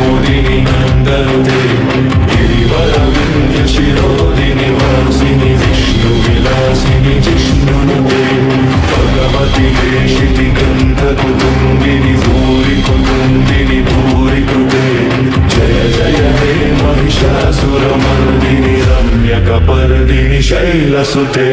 विनोदिनि नन्दनुते गिरिवरविन्ध्यशिरोदिनि वासिनि विष्णुविलासिनि जिष्णुनुते भगवति वेशिति गन्धकुटुम्बिनि भूरि कुटुम्बिनि भूरि कृते जय जय हे महिषासुरमर्दिनि रम्यकपर्दिनि शैलसुते